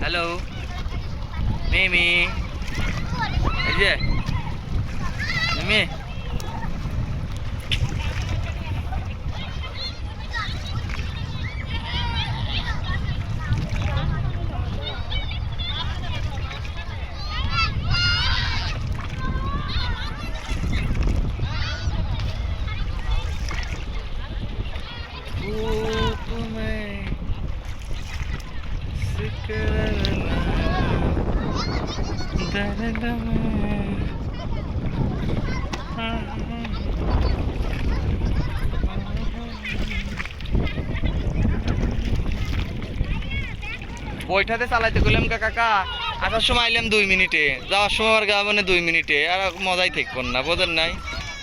Hello মিমি, এই যে মিমি, বইটাতে চালাইতে গেলাম কাকা, আসার সময় আইলাম 2 মিনিটে, যাওয়ার সময় আর মানে 2 মিনিটে, আর মজাই থাকবেন না, বোঝেন নাই।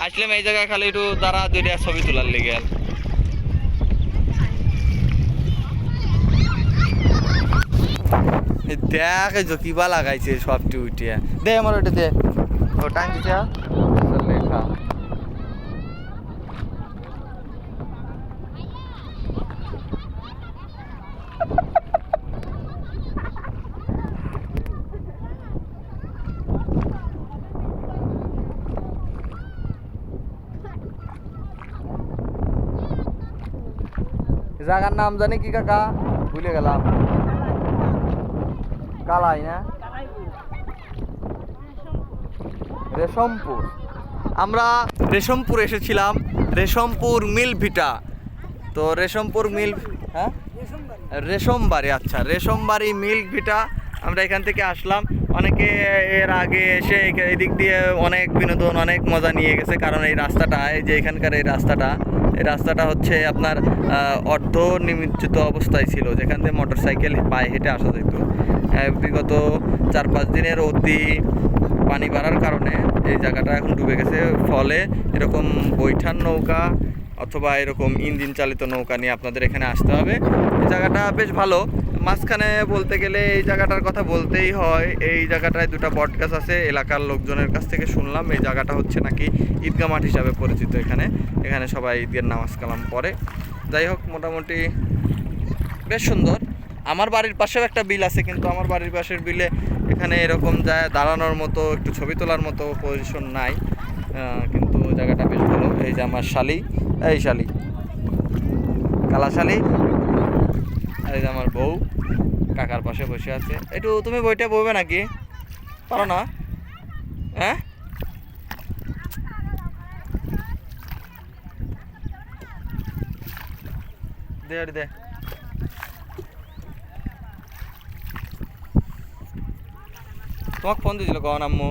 আসলাম এই জায়গায় খালি একটু দাঁড়া দুইটা ছবি তোলার লেগে। আর দেখ কিবা লাগাইছে সবটি উঠিয়া দে, আমার ওটা দে, ও টাঙ্গিছে লেখা। জায়গার নাম জানি কি কাকা, ভুলে গেলাম। কালাই না, রেশমপুর। আমরা রেশমপুর এসেছিলাম, রেশমপুর মিল ভিটা। তো রেশমপুর মিল, হ্যাঁ রেশমবাড়ি, আচ্ছা রেশমবাড়ি মিল ভিটা। আমরা এখান থেকে আসলাম। অনেকে এর আগে এসে এদিক দিয়ে অনেক বিনোদন, অনেক মজা নিয়ে গেছে, কারণ এই রাস্তাটা, এই যে এখানকার এই রাস্তাটা হচ্ছে আপনার অর্ধ নিমজ্জিত অবস্থায় ছিল, যেখান থেকে মোটরসাইকেল পায়ে হেঁটে আসা যেত। বিগত 4-5 দিনের অতি পানি বাড়ার কারণে এই জায়গাটা এখন ডুবে গেছে। ফলে এরকম বৈঠান নৌকা অথবা এরকম ইঞ্জিন চালিত নৌকা নিয়ে আপনাদের এখানে আসতে হবে। এই জায়গাটা বেশ ভালো। মাঝখানে বলতে গেলে এই জায়গাটার কথা বলতেই হয়, এই জায়গাটায় 2টা বট গাছ আছে। এলাকার লোকজনের কাছ থেকে শুনলাম এই জায়গাটা হচ্ছে নাকি ঈদগাহ মাঠ হিসাবে পরিচিত। এখানে সবাই ঈদের নামাজ কালাম পড়ে। যাই হোক, মোটামুটি বেশ সুন্দর। আমার বাড়ির পাশেও একটা বিল আছে, কিন্তু আমার বাড়ির পাশের বিলে এখানে এরকম যায় দাঁড়ানোর মতো, একটু ছবি তোলার মতো পজিশন নাই, কিন্তু জায়গাটা বেশ ভালো। এই যে আমার শালি, এই শালি, কালা শালি, এই যে আমার বউ কাকার পাশে বসে আছে। একটু তুমি বইটা বলবে নাকি, পারো না? হ্যাঁ, দে দে, তোমাকে ফোন দিয়েছিল কখন আম্মু?